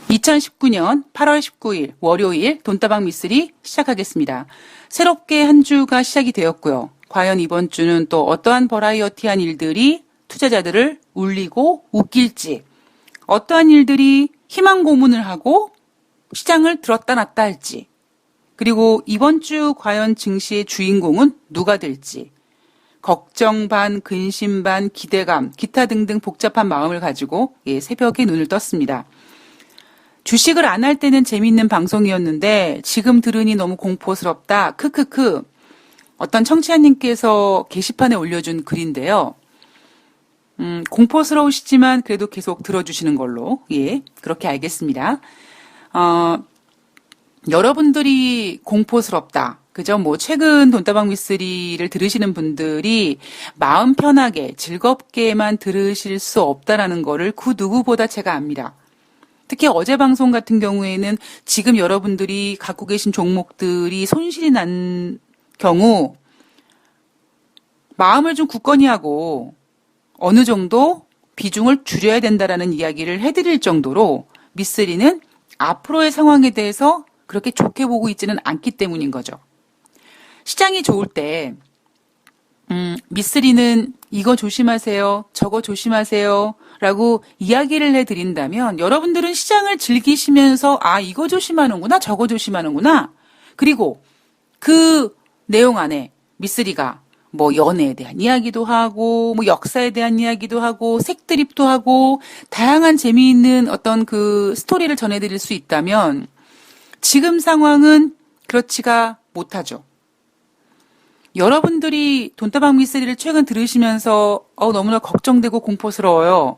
2019년 8월 19일 월요일 돈다방 미쓰리 시작하겠습니다. 새롭게 한 주가 시작이 되었고요. 과연 이번 주는 또 어떠한 버라이어티한 일들이 투자자들을 울리고 웃길지, 어떠한 일들이 희망 고문을 하고 시장을 들었다 놨다 할지, 그리고 이번 주 과연 증시의 주인공은 누가 될지, 걱정 반, 근심 반, 기대감, 기타 등등 복잡한 마음을 가지고 새벽에 눈을 떴습니다. 주식을 안 할 때는 재미있는 방송이었는데 지금 들으니 너무 공포스럽다. 크크크. 어떤 청취자님께서 게시판에 올려준 글인데요. 공포스러우시지만 그래도 계속 들어주시는 걸로 그렇게 알겠습니다. 여러분들이 공포스럽다. 그죠? 최근 돈다방 미쓰리를 들으시는 분들이 마음 편하게 즐겁게만 들으실 수 없다라는 거를 그 누구보다 제가 압니다. 특히 어제 방송 같은 경우에는 지금 여러분들이 갖고 계신 종목들이 손실이 난 경우 마음을 좀 굳건히 하고 어느 정도 비중을 줄여야 된다라는 이야기를 해드릴 정도로 미쓰리는 앞으로의 상황에 대해서 그렇게 좋게 보고 있지는 않기 때문인 거죠. 시장이 좋을 때 미쓰리는 이거 조심하세요, 저거 조심하세요 라고 이야기를 해드린다면 여러분들은 시장을 즐기시면서 이거 조심하는구나, 저거 조심하는구나. 그리고 그 내용 안에 미쓰리가 연애에 대한 이야기도 하고 역사에 대한 이야기도 하고 색드립도 하고 다양한 재미있는 어떤 그 스토리를 전해드릴 수 있다면 지금 상황은 그렇지가 못하죠. 여러분들이 돈다방 미쓰리를 최근 들으시면서 너무나 걱정되고 공포스러워요.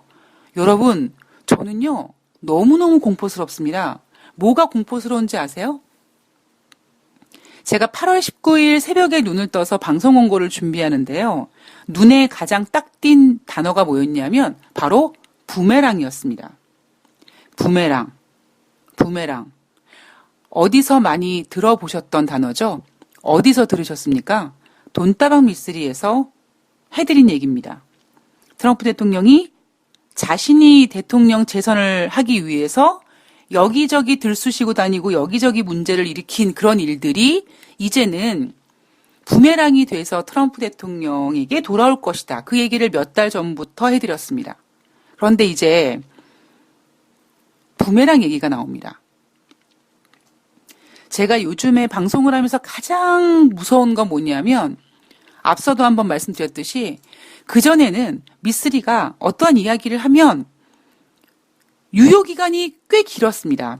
여러분, 저는요 너무너무 공포스럽습니다. 뭐가 공포스러운지 아세요? 제가 8월 19일 새벽에 눈을 떠서 방송 원고를 준비하는데요. 눈에 가장 딱 띈 단어가 뭐였냐면 바로 부메랑이었습니다. 부메랑. 어디서 많이 들어보셨던 단어죠? 어디서 들으셨습니까? 돈다방 미쓰리에서 해드린 얘기입니다. 트럼프 대통령이 자신이 대통령 재선을 하기 위해서 여기저기 들쑤시고 다니고 여기저기 문제를 일으킨 그런 일들이 이제는 부메랑이 돼서 트럼프 대통령에게 돌아올 것이다. 그 얘기를 몇 달 전부터 해드렸습니다. 그런데 이제 부메랑 얘기가 나옵니다. 제가 요즘에 방송을 하면서 가장 무서운 건 뭐냐면 앞서도 한번 말씀드렸듯이 그전에는 미쓰리가 어떠한 이야기를 하면 유효기간이 꽤 길었습니다.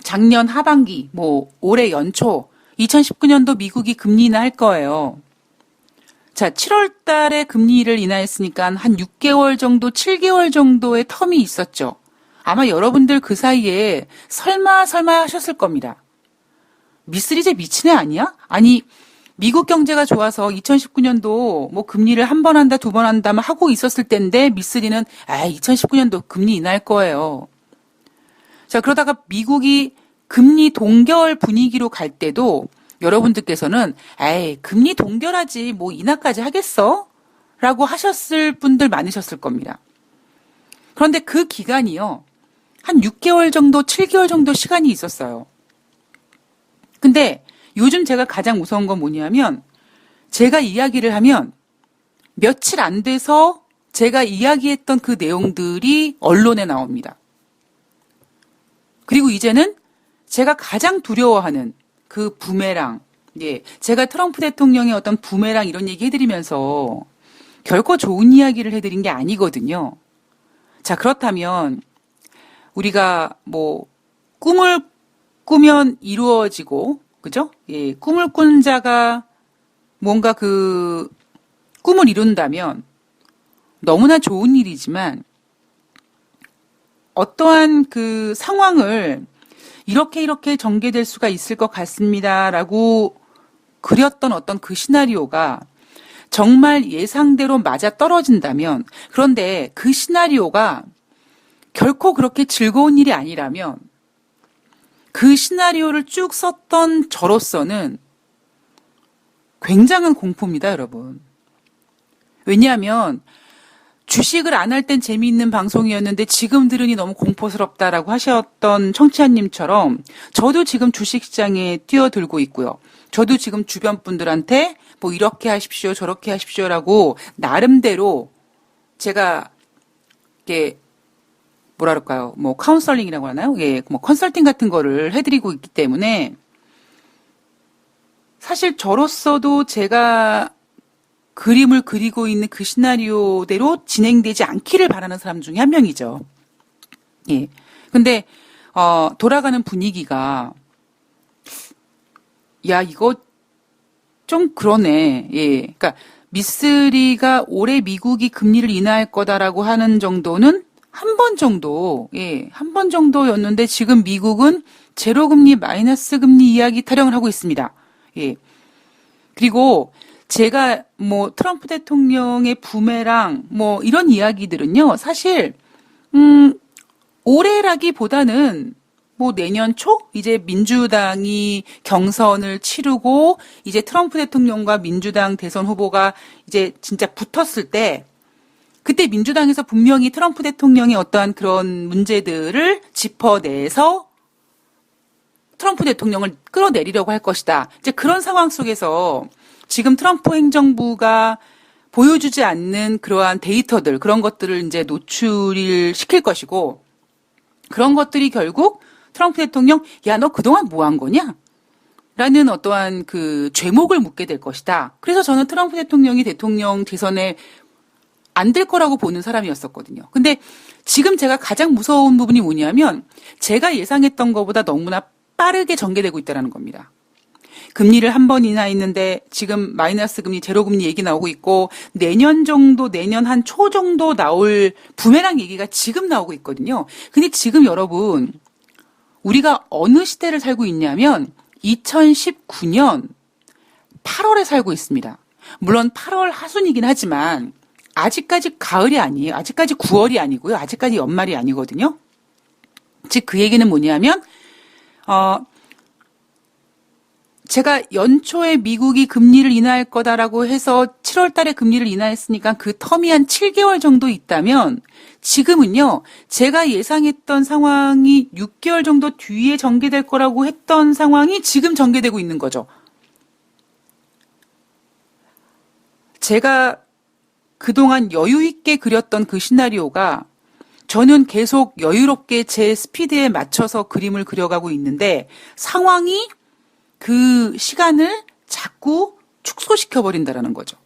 작년 하반기, 올해 연초, 2019년도 미국이 금리 인하할 거예요. 자, 7월 달에 금리를 인하했으니까 한 6개월 정도, 7개월 정도의 텀이 있었죠. 아마 여러분들 그 사이에 설마 하셨을 겁니다. 미쓰리 쟤 미친 애 아니야? 아니, 미국 경제가 좋아서 2019년도 금리를 한 번 한다, 두 번 한다 하고 있었을 때인데 미쓰리는 2019년도 금리 인하할 거예요. 자, 그러다가 미국이 금리 동결 분위기로 갈 때도 여러분들께서는 금리 동결하지 인하까지 하겠어? 라고 하셨을 분들 많으셨을 겁니다. 그런데 그 기간이요. 한 6개월 정도, 7개월 정도 시간이 있었어요. 근데 요즘 제가 가장 무서운 건 뭐냐면 제가 이야기를 하면 며칠 안 돼서 제가 이야기했던 그 내용들이 언론에 나옵니다. 그리고 이제는 제가 가장 두려워하는 그 부메랑, 제가 트럼프 대통령의 어떤 부메랑 이런 얘기 해드리면서 결코 좋은 이야기를 해드린 게 아니거든요. 자, 그렇다면 우리가 꿈을 꾸면 이루어지고, 그죠? 꿈을 꾼 자가 뭔가 그 꿈을 이룬다면 너무나 좋은 일이지만 어떠한 그 상황을 이렇게 전개될 수가 있을 것 같습니다라고 그렸던 어떤 그 시나리오가 정말 예상대로 맞아 떨어진다면, 그런데 그 시나리오가 결코 그렇게 즐거운 일이 아니라면 그 시나리오를 쭉 썼던 저로서는 굉장한 공포입니다, 여러분. 왜냐하면 주식을 안 할 땐 재미있는 방송이었는데 지금 들으니 너무 공포스럽다라고 하셨던 청취자님처럼 저도 지금 주식시장에 뛰어들고 있고요. 저도 지금 주변 분들한테 뭐 이렇게 하십시오, 저렇게 하십시오라고 나름대로 제가 이게 뭐라 그럴까요? 뭐 카운셀링이라고 하나요? 예, 뭐 컨설팅 같은 거를 해드리고 있기 때문에 사실 저로서도 제가 그림을 그리고 있는 그 시나리오대로 진행되지 않기를 바라는 사람 중에 한 명이죠. 예. 근데, 돌아가는 분위기가, 야, 이거 좀 그러네. 예. 그러니까, 미쓰리가 올해 미국이 금리를 인하할 거다라고 하는 정도는 한 번 정도, 예, 한 번 정도였는데 지금 미국은 제로금리, 마이너스 금리 이야기 타령을 하고 있습니다. 예. 그리고 제가 뭐 트럼프 대통령의 부메랑 뭐 이런 이야기들은요, 사실, 올해라기보다는 뭐 내년 초? 이제 민주당이 경선을 치르고 이제 트럼프 대통령과 민주당 대선 후보가 이제 진짜 붙었을 때 그때 민주당에서 분명히 트럼프 대통령의 어떠한 그런 문제들을 짚어내서 트럼프 대통령을 끌어내리려고 할 것이다. 이제 그런 상황 속에서 지금 트럼프 행정부가 보여주지 않는 그러한 데이터들, 그런 것들을 이제 노출을 시킬 것이고, 그런 것들이 결국 트럼프 대통령, 야, 너 그동안 뭐 한 거냐? 라는 어떠한 그 죄목을 묻게 될 것이다. 그래서 저는 트럼프 대통령이 대통령 대선에 안 될 거라고 보는 사람이었었거든요. 근데 지금 제가 가장 무서운 부분이 뭐냐면, 제가 예상했던 것보다 너무나 빠르게 전개되고 있다는 겁니다. 금리를 한 번 인하했는데 지금 마이너스 금리, 제로 금리 얘기 나오고 있고 내년 정도, 내년 한 초 정도 나올 부메랑 얘기가 지금 나오고 있거든요. 근데 지금 여러분, 우리가 어느 시대를 살고 있냐면 2019년 8월에 살고 있습니다. 물론 8월 하순이긴 하지만 아직까지 가을이 아니에요. 아직까지 9월이 아니고요. 아직까지 연말이 아니거든요. 즉 그 얘기는 뭐냐면 제가 연초에 미국이 금리를 인하할 거다라고 해서 7월 달에 금리를 인하했으니까 그 텀이 한 7개월 정도 있다면 지금은요, 제가 예상했던 상황이 6개월 정도 뒤에 전개될 거라고 했던 상황이 지금 전개되고 있는 거죠. 제가 그동안 여유 있게 그렸던 그 시나리오가 저는 계속 여유롭게 제 스피드에 맞춰서 그림을 그려가고 있는데 상황이 그 시간을 자꾸 축소시켜버린다라는 거죠.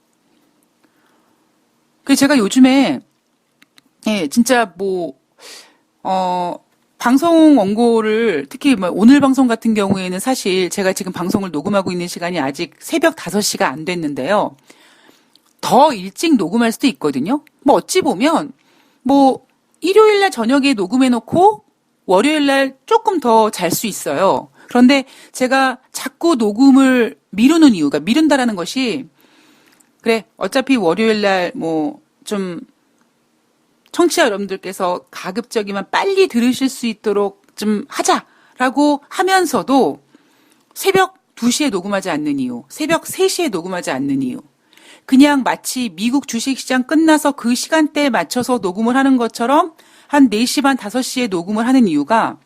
그래서 제가 요즘에, 예, 진짜 방송 원고를, 특히 뭐 오늘 방송 같은 경우에는 사실 제가 지금 방송을 녹음하고 있는 시간이 아직 새벽 5시가 안 됐는데요. 더 일찍 녹음할 수도 있거든요. 뭐 어찌 보면, 뭐, 일요일날 저녁에 녹음해놓고 월요일날 조금 더 잘 수 있어요. 그런데 제가 자꾸 녹음을 미룬다라는 것이, 그래, 어차피 월요일날 좀 청취자 여러분들께서 가급적이면 빨리 들으실 수 있도록 좀 하자라고 하면서도 새벽 2시에 녹음하지 않는 이유, 새벽 3시에 녹음하지 않는 이유, 그냥 마치 미국 주식시장 끝나서 그 시간대에 맞춰서 녹음을 하는 것처럼 한 4시 반, 5시에 녹음을 하는 이유가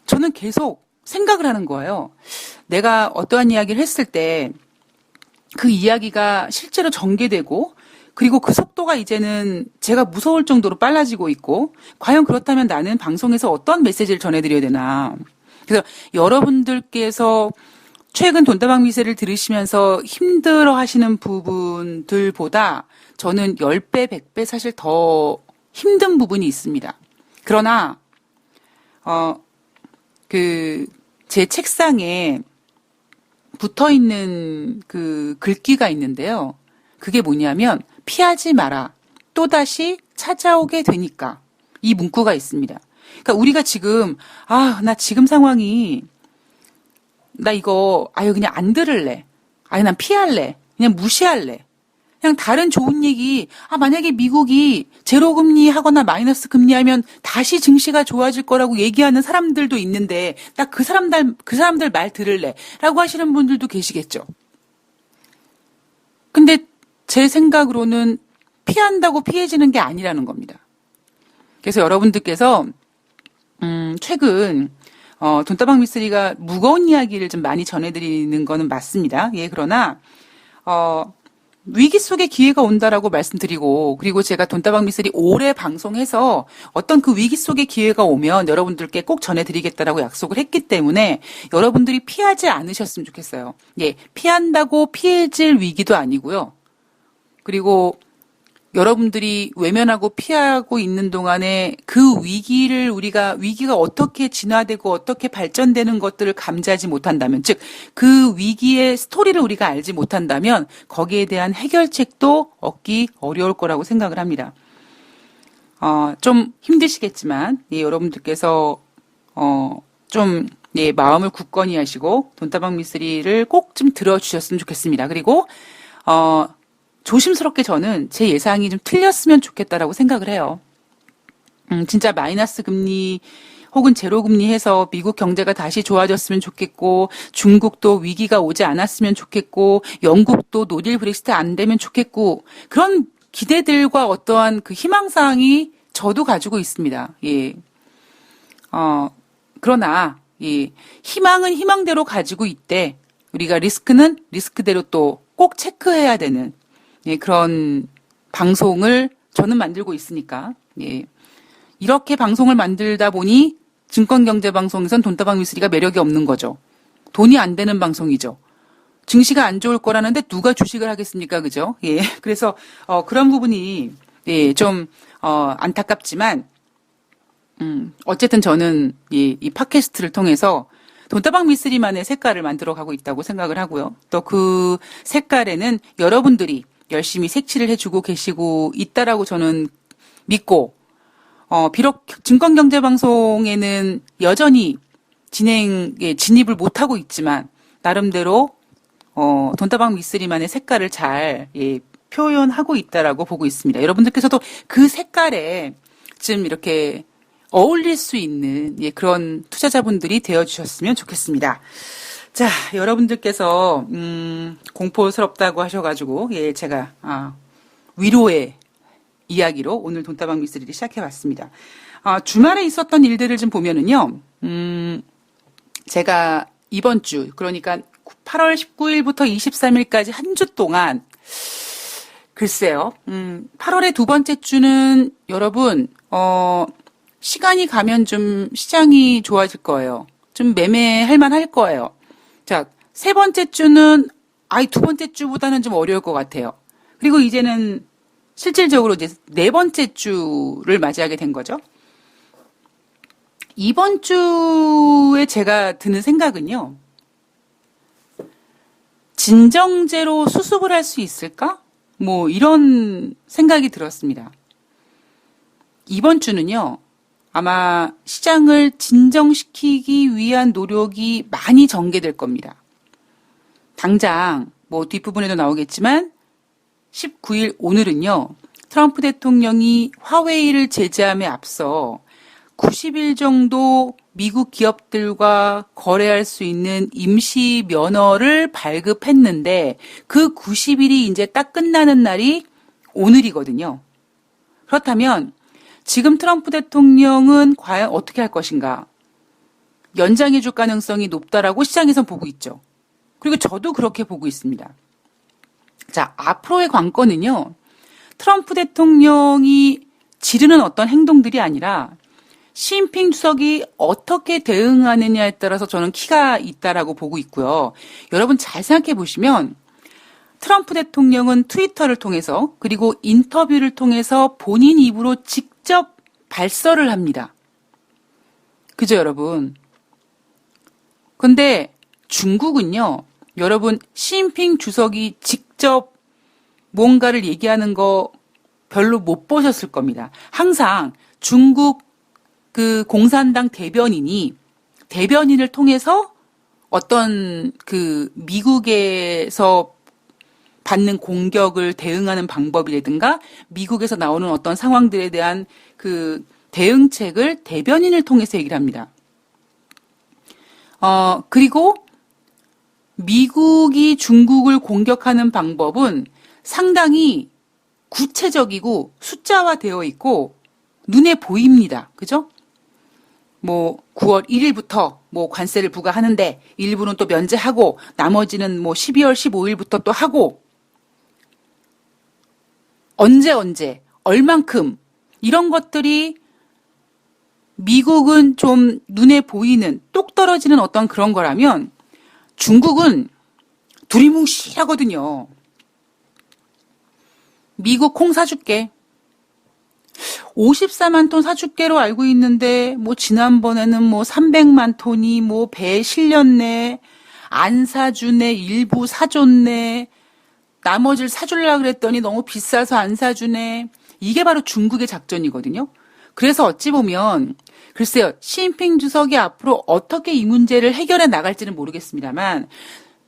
저는 계속 생각을 하는 거예요. 내가 어떠한 이야기를 했을 때 그 이야기가 실제로 전개되고 그리고 그 속도가 이제는 제가 무서울 정도로 빨라지고 있고 과연 그렇다면 나는 방송에서 어떤 메시지를 전해드려야 되나. 그래서 여러분들께서 최근 돈다방 미세를 들으시면서 힘들어 하시는 부분들보다 저는 10배, 100배 사실 더 힘든 부분이 있습니다. 그러나 제 책상에 붙어 있는 그 글귀가 있는데요. 그게 뭐냐면 피하지 마라. 또다시 찾아오게 되니까. 이 문구가 있습니다. 그러니까 우리가 지금 나 지금 상황이 나 이거 그냥 안 들을래. 난 피할래. 그냥 무시할래. 그냥 다른 좋은 얘기, 만약에 미국이 제로금리 하거나 마이너스 금리 하면 다시 증시가 좋아질 거라고 얘기하는 사람들도 있는데, 나 그 사람들 말 들을래. 라고 하시는 분들도 계시겠죠. 근데 제 생각으로는 피한다고 피해지는 게 아니라는 겁니다. 그래서 여러분들께서 최근 돈다방 미스리가 무거운 이야기를 좀 많이 전해드리는 거는 맞습니다. 예, 그러나 위기 속에 기회가 온다라고 말씀드리고, 그리고 제가 돈다방 미스리 오래 방송해서 어떤 그 위기 속에 기회가 오면 여러분들께 꼭 전해드리겠다라고 약속을 했기 때문에 여러분들이 피하지 않으셨으면 좋겠어요. 예, 피한다고 피해질 위기도 아니고요. 그리고 여러분들이 외면하고 피하고 있는 동안에 그 위기가 어떻게 진화되고 어떻게 발전되는 것들을 감지하지 못한다면, 즉, 그 위기의 스토리를 우리가 알지 못한다면 거기에 대한 해결책도 얻기 어려울 거라고 생각을 합니다. 좀 힘드시겠지만, 예, 여러분들께서, 예, 마음을 굳건히 하시고, 돈다방 미스리를 꼭 좀 들어주셨으면 좋겠습니다. 그리고, 조심스럽게 저는 제 예상이 좀 틀렸으면 좋겠다라고 생각을 해요. 진짜 마이너스 금리 혹은 제로 금리 해서 미국 경제가 다시 좋아졌으면 좋겠고, 중국도 위기가 오지 않았으면 좋겠고, 영국도 노딜 브렉시트 안 되면 좋겠고, 그런 기대들과 어떠한 그 희망사항이 저도 가지고 있습니다. 예. 그러나, 예. 희망은 희망대로 가지고 있대. 우리가 리스크는 리스크대로 또 꼭 체크해야 되는, 예, 그런 방송을 저는 만들고 있으니까, 예. 이렇게 방송을 만들다 보니 증권경제방송에선 돈다방 미스리가 매력이 없는 거죠. 돈이 안 되는 방송이죠. 증시가 안 좋을 거라는데 누가 주식을 하겠습니까? 그죠? 예. 그래서, 그런 부분이, 예, 좀, 안타깝지만, 어쨌든 저는 이 팟캐스트를 통해서 돈다방 미스리만의 색깔을 만들어 가고 있다고 생각을 하고요. 또 그 색깔에는 여러분들이 열심히 색칠을 해주고 계시고 있다라고 저는 믿고, 비록 증권경제방송에는 여전히 진입을 못하고 있지만, 나름대로, 돈다방 미스리만의 색깔을 잘, 예, 표현하고 있다라고 보고 있습니다. 여러분들께서도 그 색깔에 좀 이렇게 어울릴 수 있는, 예, 그런 투자자분들이 되어주셨으면 좋겠습니다. 자, 여러분들께서, 공포스럽다고 하셔가지고, 예, 제가, 위로의 이야기로 오늘 돈다방 미스리를 시작해봤습니다. 주말에 있었던 일들을 좀 보면은요, 제가 이번 주, 그러니까 8월 19일부터 23일까지 한 주 동안, 글쎄요, 8월의 두 번째 주는 여러분, 시간이 가면 좀 시장이 좋아질 거예요. 좀 매매할 만할 거예요. 자, 세 번째 주는, 두 번째 주보다는 좀 어려울 것 같아요. 그리고 이제는 실질적으로 이제 네 번째 주를 맞이하게 된 거죠. 이번 주에 제가 드는 생각은요, 진정제로 수습을 할 수 있을까? 뭐, 이런 생각이 들었습니다. 이번 주는요, 아마 시장을 진정시키기 위한 노력이 많이 전개될 겁니다. 당장 뭐 뒷부분에도 나오겠지만 19일 오늘은요. 트럼프 대통령이 화웨이를 제재함에 앞서 90일 정도 미국 기업들과 거래할 수 있는 임시 면허를 발급했는데 그 90일이 이제 딱 끝나는 날이 오늘이거든요. 그렇다면 지금 트럼프 대통령은 과연 어떻게 할 것인가? 연장해 줄 가능성이 높다라고 시장에선 보고 있죠. 그리고 저도 그렇게 보고 있습니다. 자, 앞으로의 관건은요. 트럼프 대통령이 지르는 어떤 행동들이 아니라 시진핑 주석이 어떻게 대응하느냐에 따라서 저는 키가 있다라고 보고 있고요. 여러분 잘 생각해 보시면 트럼프 대통령은 트위터를 통해서 그리고 인터뷰를 통해서 본인 입으로 직접 발설을 합니다. 그죠, 여러분? 근데 중국은요, 여러분, 시진핑 주석이 직접 뭔가를 얘기하는 거 별로 못 보셨을 겁니다. 항상 중국 그 공산당 대변인을 통해서 어떤 그 미국에서 받는 공격을 대응하는 방법이라든가 미국에서 나오는 어떤 상황들에 대한 그 대응책을 대변인을 통해서 얘기를 합니다. 그리고 미국이 중국을 공격하는 방법은 상당히 구체적이고 숫자화되어 있고 눈에 보입니다. 그죠? 뭐 9월 1일부터 뭐 관세를 부과하는데 일부는 또 면제하고 나머지는 뭐 12월 15일부터 또 하고 언제 얼만큼 이런 것들이 미국은 좀 눈에 보이는 똑 떨어지는 어떤 그런 거라면 중국은 두리뭉실하거든요. 미국 콩 사줄게. 54만 톤 사줄게로 알고 있는데 뭐 지난번에는 뭐 300만 톤이 뭐 배에 실렸네. 안 사주네. 일부 사줬네. 나머지를 사주려고 그랬더니 너무 비싸서 안 사주네. 이게 바로 중국의 작전이거든요. 그래서 어찌 보면 글쎄요. 시진핑 주석이 앞으로 어떻게 이 문제를 해결해 나갈지는 모르겠습니다만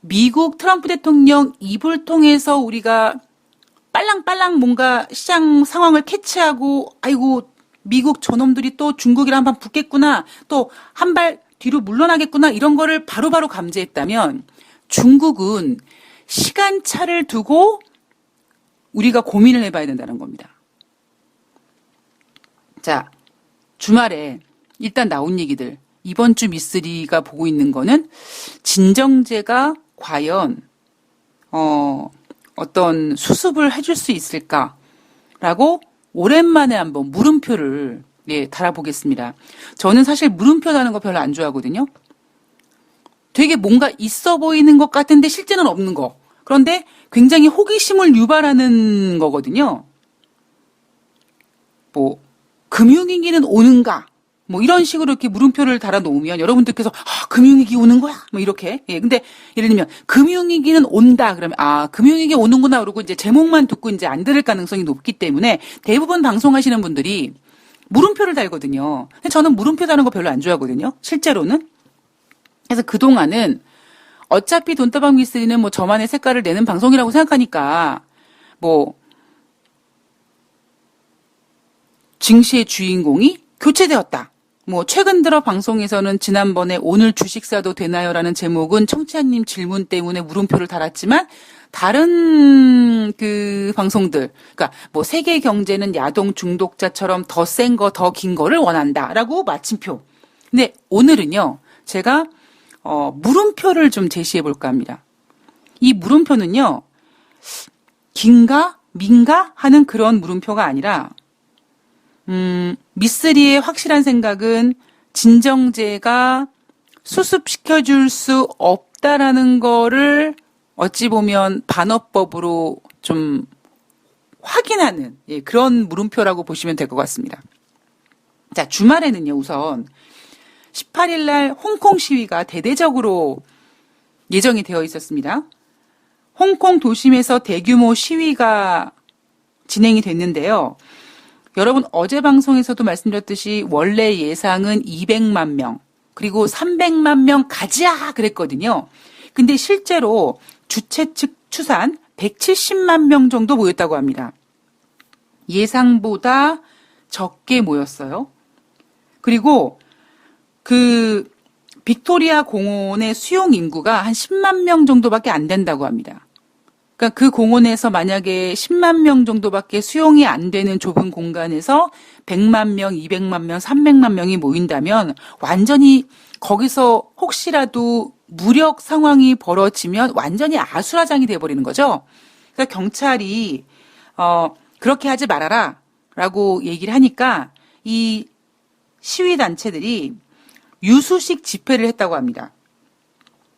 미국 트럼프 대통령 입을 통해서 우리가 빨랑빨랑 뭔가 시장 상황을 캐치하고 아이고 미국 저놈들이 또 중국이랑 한판 붙겠구나 또 한 발 뒤로 물러나겠구나 이런 거를 바로바로 감지했다면 중국은 시간차를 두고 우리가 고민을 해봐야 된다는 겁니다. 자, 주말에 일단 나온 얘기들 이번 주 미쓰리가 보고 있는 거는 진정제가 과연 어떤 수습을 해줄 수 있을까라고 오랜만에 한번 물음표를 달아보겠습니다. 저는 사실 물음표 다는 거 별로 안 좋아하거든요. 되게 뭔가 있어 보이는 것 같은데 실제는 없는 거. 그런데 굉장히 호기심을 유발하는 거거든요. 뭐 금융위기는 오는가? 뭐 이런 식으로 이렇게 물음표를 달아 놓으면 여러분들께서 금융위기 오는 거야? 뭐 이렇게. 근데 예를 들면 금융위기는 온다 그러면 금융위기 오는구나 그러고 이제 제목만 듣고 이제 안 들을 가능성이 높기 때문에 대부분 방송하시는 분들이 물음표를 달거든요. 근데 저는 물음표 다는 거 별로 안 좋아하거든요. 실제로는. 그래서 그동안은 어차피 돈다방 미쓰리는 뭐 저만의 색깔을 내는 방송이라고 생각하니까 뭐 증시의 주인공이 교체되었다. 뭐 최근 들어 방송에서는 지난번에 오늘 주식 사도 되나요라는 제목은 청취자님 질문 때문에 물음표를 달았지만 다른 그 방송들 그러니까 뭐 세계 경제는 야동 중독자처럼 더 센 거 더 긴 거를 원한다라고 마침표. 근데 오늘은요. 제가 물음표를 좀 제시해 볼까 합니다. 이 물음표는요. 긴가 민가 하는 그런 물음표가 아니라 미쓰리의 확실한 생각은 진정제가 수습시켜줄 수 없다라는 거를 어찌 보면 반어법으로 좀 확인하는 그런 물음표라고 보시면 될 것 같습니다. 자, 주말에는요, 우선 18일 날 홍콩 시위가 대대적으로 예정이 되어 있었습니다. 홍콩 도심에서 대규모 시위가 진행이 됐는데요. 여러분 어제 방송에서도 말씀드렸듯이 원래 예상은 200만 명 그리고 300만 명 가자 그랬거든요. 근데 실제로 주최 측 추산 170만 명 정도 모였다고 합니다. 예상보다 적게 모였어요. 그리고 그 빅토리아 공원의 수용 인구가 한 10만 명 정도밖에 안 된다고 합니다. 그러니까 그 공원에서 만약에 10만 명 정도밖에 수용이 안 되는 좁은 공간에서 100만 명, 200만 명, 300만 명이 모인다면 완전히 거기서 혹시라도 무력 상황이 벌어지면 완전히 아수라장이 돼버리는 거죠. 그러니까 경찰이 그렇게 하지 말아라 라고 얘기를 하니까 이 시위단체들이 유수식 집회를 했다고 합니다.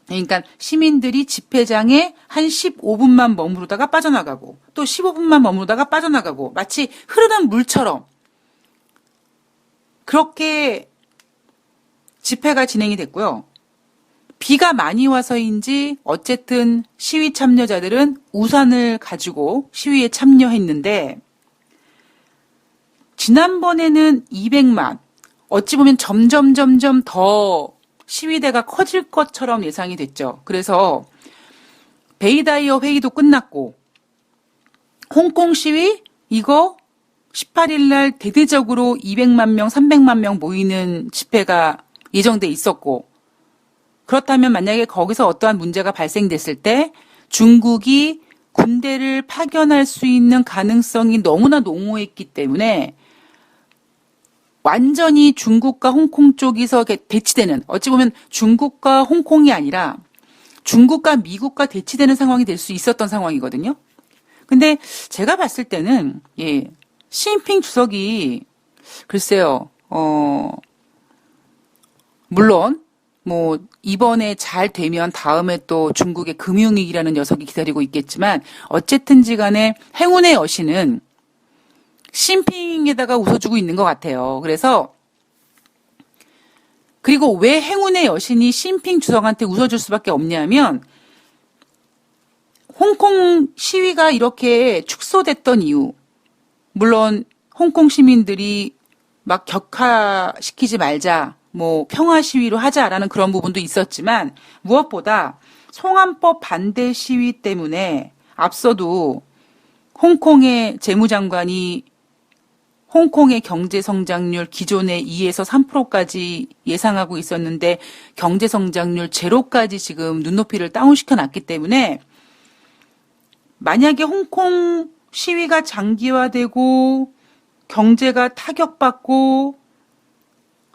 그러니까 시민들이 집회장에 한 15분만 머무르다가 빠져나가고 또 15분만 머무르다가 빠져나가고 마치 흐르는 물처럼 그렇게 집회가 진행이 됐고요. 비가 많이 와서인지 어쨌든 시위 참여자들은 우산을 가지고 시위에 참여했는데 지난번에는 200만 어찌 보면 점점 더 시위대가 커질 것처럼 예상이 됐죠. 그래서 베이다이어 회의도 끝났고 홍콩 시위 이거 18일 날 대대적으로 200만 명, 300만 명 모이는 집회가 예정돼 있었고 그렇다면 만약에 거기서 어떠한 문제가 발생됐을 때 중국이 군대를 파견할 수 있는 가능성이 너무나 농후했기 때문에 완전히 중국과 홍콩 쪽에서 대치되는, 어찌 보면 중국과 홍콩이 아니라 중국과 미국과 대치되는 상황이 될 수 있었던 상황이거든요. 근데 제가 봤을 때는 시진핑 주석이 글쎄요, 물론 뭐 이번에 잘 되면 다음에 또 중국의 금융위기라는 녀석이 기다리고 있겠지만 어쨌든지 간에 행운의 여신은 시진핑에다가 웃어주고 있는 것 같아요. 그리고 왜 행운의 여신이 시진핑 주석한테 웃어줄 수밖에 없냐면 홍콩 시위가 이렇게 축소됐던 이유, 물론 홍콩 시민들이 막 격화시키지 말자, 뭐 평화 시위로 하자라는 그런 부분도 있었지만 무엇보다 송환법 반대 시위 때문에 앞서도 홍콩의 재무장관이 홍콩의 경제 성장률 기존의 2에서 3%까지 예상하고 있었는데 경제 성장률 제로까지 지금 눈높이를 다운시켜 놨기 때문에 만약에 홍콩 시위가 장기화되고 경제가 타격받고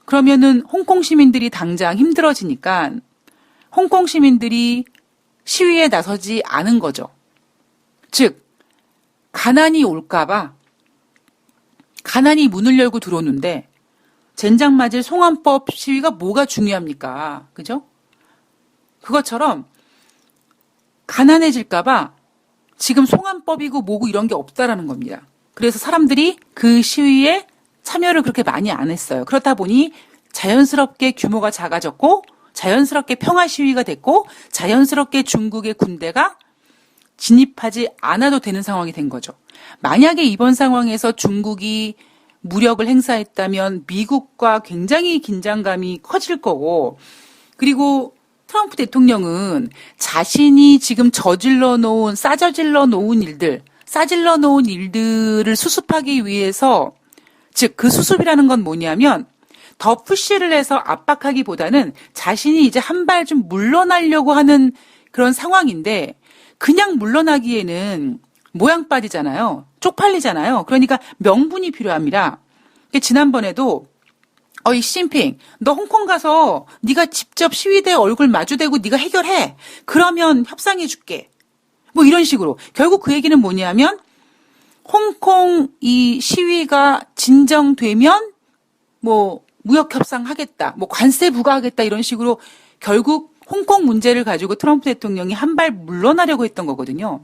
그러면은 홍콩 시민들이 당장 힘들어지니까 홍콩 시민들이 시위에 나서지 않은 거죠. 즉, 가난이 올까봐 가난이 문을 열고 들어오는데 젠장 맞을 송환법 시위가 뭐가 중요합니까? 그죠? 그것처럼 가난해질까봐 지금 송환법이고 뭐고 이런 게 없다라는 겁니다. 그래서 사람들이 그 시위에 참여를 그렇게 많이 안 했어요. 그렇다 보니 자연스럽게 규모가 작아졌고 자연스럽게 평화 시위가 됐고 자연스럽게 중국의 군대가 진입하지 않아도 되는 상황이 된 거죠. 만약에 이번 상황에서 중국이 무력을 행사했다면 미국과 굉장히 긴장감이 커질 거고 그리고 트럼프 대통령은 자신이 지금 싸저질러 놓은 일들을 수습하기 위해서 즉 그 수습이라는 건 뭐냐면 더 푸시를 해서 압박하기보다는 자신이 이제 한 발 좀 물러나려고 하는 그런 상황인데 그냥 물러나기에는 모양 빠지잖아요. 쪽팔리잖아요. 그러니까 명분이 필요합니다. 지난번에도 이 시진핑, 너 홍콩 가서 네가 직접 시위대 얼굴 마주대고 네가 해결해. 그러면 협상해 줄게. 뭐 이런 식으로. 결국 그 얘기는 뭐냐면 홍콩 이 시위가 진정되면 뭐 무역 협상하겠다. 뭐 관세 부과하겠다 이런 식으로 결국 홍콩 문제를 가지고 트럼프 대통령이 한 발 물러나려고 했던 거거든요.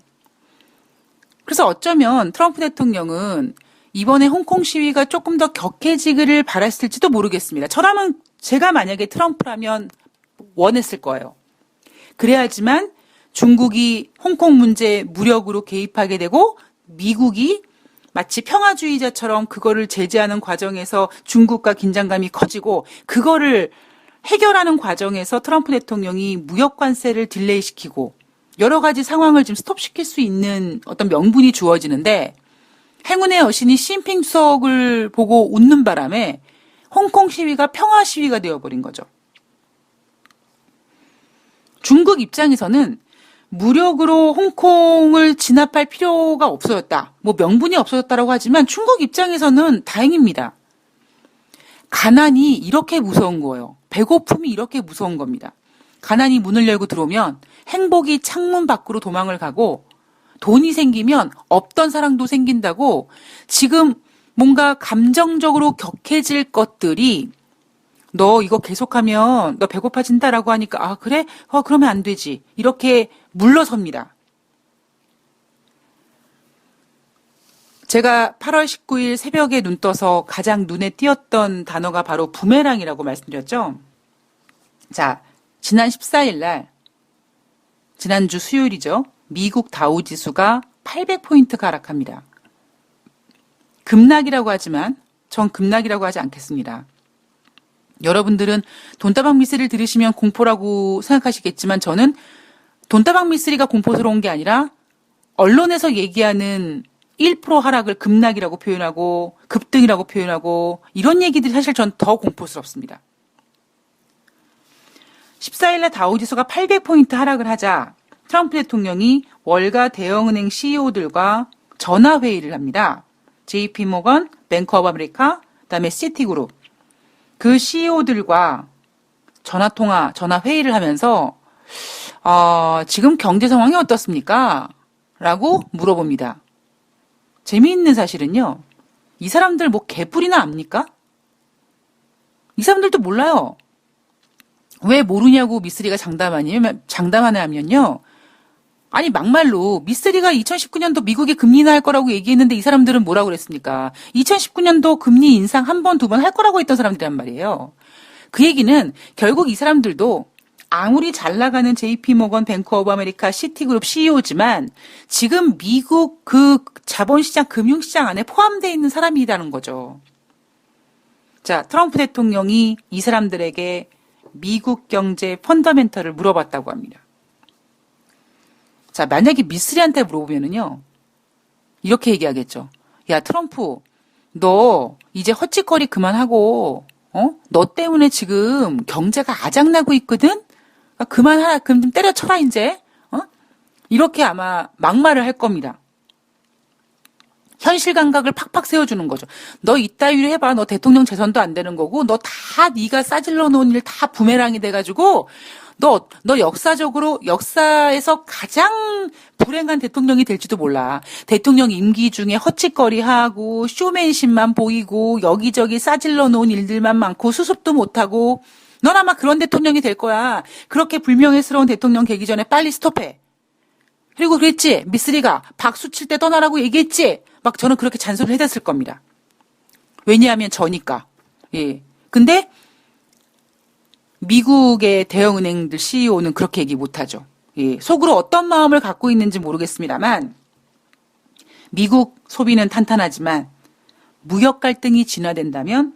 그래서 어쩌면 트럼프 대통령은 이번에 홍콩 시위가 조금 더 격해지기를 바랐을지도 모르겠습니다. 제가 만약에 트럼프라면 원했을 거예요. 그래야지만 중국이 홍콩 문제에 무력으로 개입하게 되고 미국이 마치 평화주의자처럼 그거를 제재하는 과정에서 중국과 긴장감이 커지고 그거를 해결하는 과정에서 트럼프 대통령이 무역 관세를 딜레이시키고 여러 가지 상황을 좀 스톱시킬 수 있는 어떤 명분이 주어지는데 행운의 여신이 시진핑 주석을 보고 웃는 바람에 홍콩 시위가 평화 시위가 되어버린 거죠. 중국 입장에서는 무력으로 홍콩을 진압할 필요가 없어졌다. 뭐 명분이 없어졌다라고 하지만 중국 입장에서는 다행입니다. 가난이 이렇게 무서운 거예요. 배고픔이 이렇게 무서운 겁니다. 가난이 문을 열고 들어오면 행복이 창문 밖으로 도망을 가고 돈이 생기면 없던 사랑도 생긴다고 지금 뭔가 감정적으로 격해질 것들이 너 이거 계속하면 너 배고파진다라고 하니까 그래? 그러면 안 되지. 이렇게 물러섭니다. 제가 8월 19일 새벽에 눈 떠서 가장 눈에 띄었던 단어가 바로 부메랑이라고 말씀드렸죠. 자, 지난 14일 날 지난주 수요일이죠. 미국 다우지수가 800포인트 하락합니다. 급락이라고 하지만 전 급락이라고 하지 않겠습니다. 여러분들은 돈다방 미스를 들으시면 공포라고 생각하시겠지만 저는 돈다방 미스리가 공포스러운 게 아니라 언론에서 얘기하는 1% 하락을 급락이라고 표현하고 급등이라고 표현하고 이런 얘기들이 사실 전 더 공포스럽습니다. 14일날 다우지수가 800포인트 하락을 하자 트럼프 대통령이 월가 대형은행 CEO들과 전화회의를 합니다. JP모건, 뱅크 오브 아메리카, 그다음에 시티그룹. 그 CEO들과 전화회의를 하면서 지금 경제 상황이 어떻습니까? 라고 물어봅니다. 재미있는 사실은요. 이 사람들 뭐 개뿔이나 압니까? 이 사람들도 몰라요. 왜 모르냐고 미쓰리가 장담하냐면요. 아니 막말로 미쓰리가 2019년도 미국이 금리 인하할 거라고 얘기했는데 이 사람들은 뭐라고 그랬습니까? 2019년도 금리 인상 한 번, 두 번 할 거라고 했던 사람들이란 말이에요. 그 얘기는 결국 이 사람들도 아무리 잘 나가는 JP모건, 뱅크 오브 아메리카, 시티그룹 CEO지만 지금 미국 그 자본시장, 금융시장 안에 포함되어 있는 사람이라는 거죠. 자, 트럼프 대통령이 이 사람들에게 미국 경제 펀더멘털을 물어봤다고 합니다. 자, 만약에 미쓰리한테 물어보면은요, 이렇게 얘기하겠죠. 야, 트럼프, 너 이제 헛짓거리 그만하고, 너 때문에 지금 경제가 아작나고 있거든? 그만하라, 그럼 좀 때려쳐라, 이제. 이렇게 아마 막말을 할 겁니다. 현실 감각을 팍팍 세워주는 거죠. 너 이따위로 해봐. 너 대통령 재선도 안 되는 거고, 너 다 네가 싸질러 놓은 일 다 부메랑이 돼가지고, 너 역사에서 가장 불행한 대통령이 될지도 몰라. 대통령 임기 중에 헛짓거리하고 쇼맨십만 보이고 여기저기 싸질러 놓은 일들만 많고 수습도 못하고 넌 아마 그런 대통령이 될 거야. 그렇게 불명예스러운 대통령 되기 전에 빨리 스톱해. 그리고 그랬지. 미쓰리가 박수 칠 때 떠나라고 얘기했지. 막 저는 그렇게 잔소리를 해댔을 겁니다. 왜냐하면 저니까. 예. 근데 미국의 대형은행들 CEO는 그렇게 얘기 못하죠. 예, 속으로 어떤 마음을 갖고 있는지 모르겠습니다만 미국 소비는 탄탄하지만 무역 갈등이 진화된다면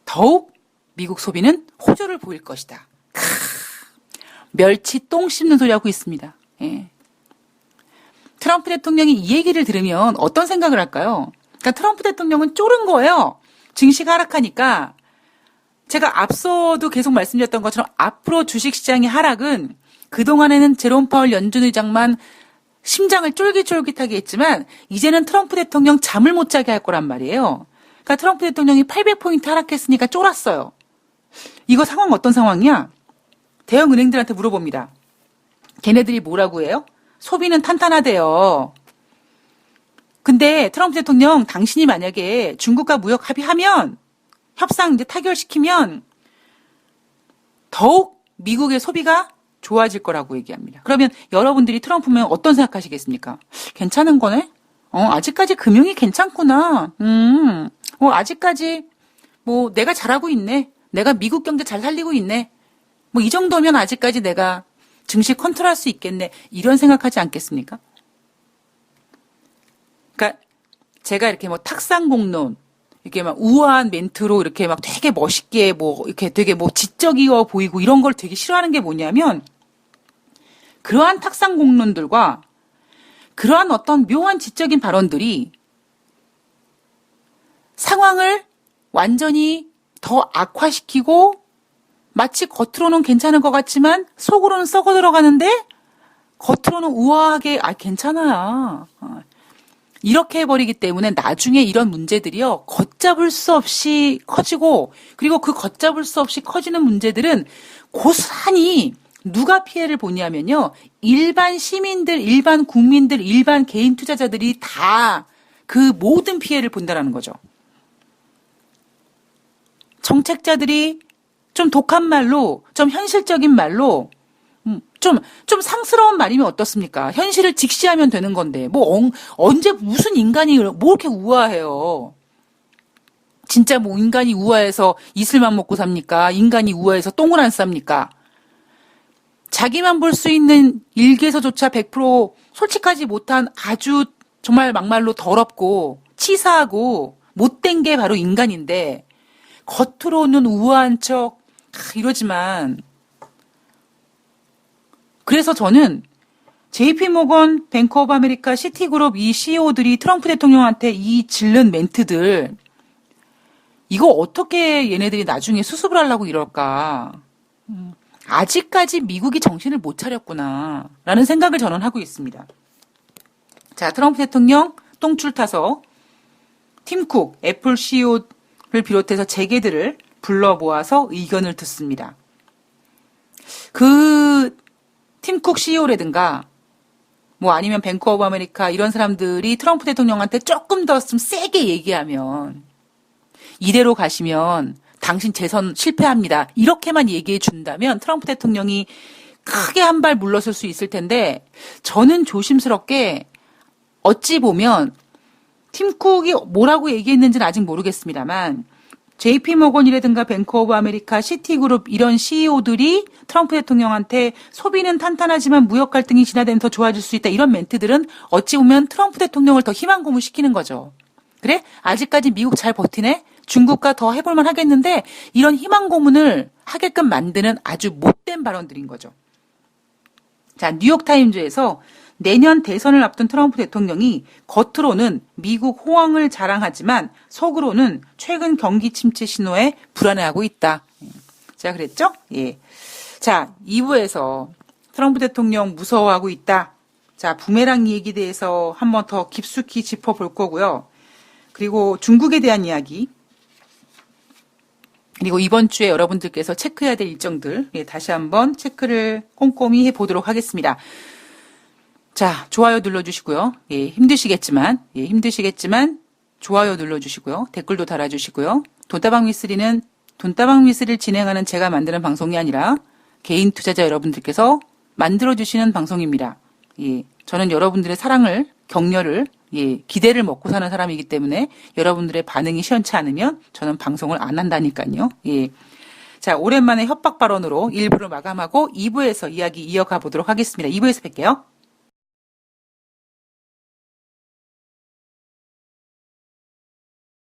더욱 미국 소비는 호조를 보일 것이다. 멸치 똥 씹는 소리 하고 있습니다. 예. 트럼프 대통령이 이 얘기를 들으면 어떤 생각을 할까요? 그러니까 트럼프 대통령은 쫄은 거예요. 증시가 하락하니까 제가 앞서도 계속 말씀드렸던 것처럼 앞으로 주식시장의 하락은 그동안에는 제롬 파월 연준 의장만 심장을 쫄깃쫄깃하게 했지만 이제는 트럼프 대통령 잠을 못 자게 할 거란 말이에요. 그러니까 트럼프 대통령이 800포인트 하락했으니까 쫄았어요. 이거 상황 어떤 상황이야? 대형 은행들한테 물어봅니다. 걔네들이 뭐라고 해요? 소비는 탄탄하대요. 근데 트럼프 대통령 당신이 만약에 중국과 무역 합의하면 협상 이제 타결시키면 더욱 미국의 소비가 좋아질 거라고 얘기합니다. 그러면 여러분들이 트럼프면 어떤 생각하시겠습니까? 괜찮은 거네? 아직까지 금융이 괜찮구나. 아직까지 뭐 내가 잘하고 있네. 내가 미국 경제 잘 살리고 있네. 뭐 이 정도면 아직까지 내가 증시 컨트롤할 수 있겠네. 이런 생각하지 않겠습니까? 그러니까 제가 이렇게 뭐 탁상공론 이렇게 막 우아한 멘트로 이렇게 막 되게 멋있게 뭐 이렇게 되게 뭐 지적이어 보이고 이런 걸 되게 싫어하는 게 뭐냐면 그러한 탁상공론들과 그러한 어떤 묘한 지적인 발언들이 상황을 완전히 더 악화시키고 마치 겉으로는 괜찮은 것 같지만 속으로는 썩어 들어가는데 겉으로는 우아하게 괜찮아. 이렇게 해버리기 때문에 나중에 이런 문제들이요. 걷잡을 수 없이 커지고 그리고 그 걷잡을 수 없이 커지는 문제들은 고스란히 누가 피해를 보냐면요. 일반 시민들, 일반 국민들, 일반 개인 투자자들이 다 그 모든 피해를 본다라는 거죠. 정책자들이 좀 독한 말로, 좀 현실적인 말로 좀 상스러운 말이면 어떻습니까? 현실을 직시하면 되는 건데, 언제 무슨 인간이 뭐 이렇게 우아해요? 진짜 뭐 인간이 우아해서 이슬만 먹고 삽니까? 인간이 우아해서 똥을 안 쌉니까? 자기만 볼 수 있는 일개에서조차 100% 솔직하지 못한 아주 정말 막말로 더럽고 치사하고 못된 게 바로 인간인데, 겉으로는 우아한 척 이러지만 그래서 저는 JP모건, 뱅크 오브 아메리카, 시티그룹 이 CEO들이 트럼프 대통령한테 이 질른 멘트들 이거 어떻게 얘네들이 나중에 수습을 하려고 이럴까. 아직까지 미국이 정신을 못 차렸구나 라는 생각을 저는 하고 있습니다. 자, 트럼프 대통령 똥줄 타서 팀쿡, 애플 CEO를 비롯해서 재계들을 불러 모아서 의견을 듣습니다. 그 팀쿡 CEO라든가 뭐 아니면 뱅크 오브 아메리카 이런 사람들이 트럼프 대통령한테 조금 더 좀 세게 얘기하면 이대로 가시면 당신 재선 실패합니다. 이렇게만 얘기해 준다면 트럼프 대통령이 크게 한 발 물러설 수 있을 텐데 저는 조심스럽게 어찌 보면 팀쿡이 뭐라고 얘기했는지는 아직 모르겠습니다만 JP모건이라든가 뱅크 오브 아메리카, 시티그룹 이런 CEO들이 트럼프 대통령한테 소비는 탄탄하지만 무역 갈등이 진화되면 더 좋아질 수 있다. 이런 멘트들은 어찌 보면 트럼프 대통령을 더 희망 고문시키는 거죠. 그래? 아직까지 미국 잘 버티네? 중국과 더 해볼만 하겠는데 이런 희망 고문을 하게끔 만드는 아주 못된 발언들인 거죠. 자, 뉴욕타임즈에서 내년 대선을 앞둔 트럼프 대통령이 겉으로는 미국 호황을 자랑하지만 속으로는 최근 경기 침체 신호에 불안해하고 있다. 제가 그랬죠? 예. 자, 2부에서 트럼프 대통령 무서워하고 있다. 자, 부메랑 얘기에 대해서 한번 더 깊숙이 짚어볼 거고요. 그리고 중국에 대한 이야기. 그리고 이번 주에 여러분들께서 체크해야 될 일정들 다시 한번 체크를 꼼꼼히 해보도록 하겠습니다. 자, 좋아요 눌러주시고요. 힘드시겠지만 좋아요 눌러주시고요. 댓글도 달아주시고요. 돈다방 미쓰리는 돈다방 미쓰리를 진행하는 제가 만드는 방송이 아니라 개인 투자자 여러분들께서 만들어주시는 방송입니다. 저는 여러분들의 사랑을, 격려를, 기대를 먹고 사는 사람이기 때문에 여러분들의 반응이 시원치 않으면 저는 방송을 안 한다니까요. 자, 오랜만에 협박 발언으로 1부를 마감하고 2부에서 이야기 이어가 보도록 하겠습니다. 2부에서 뵐게요.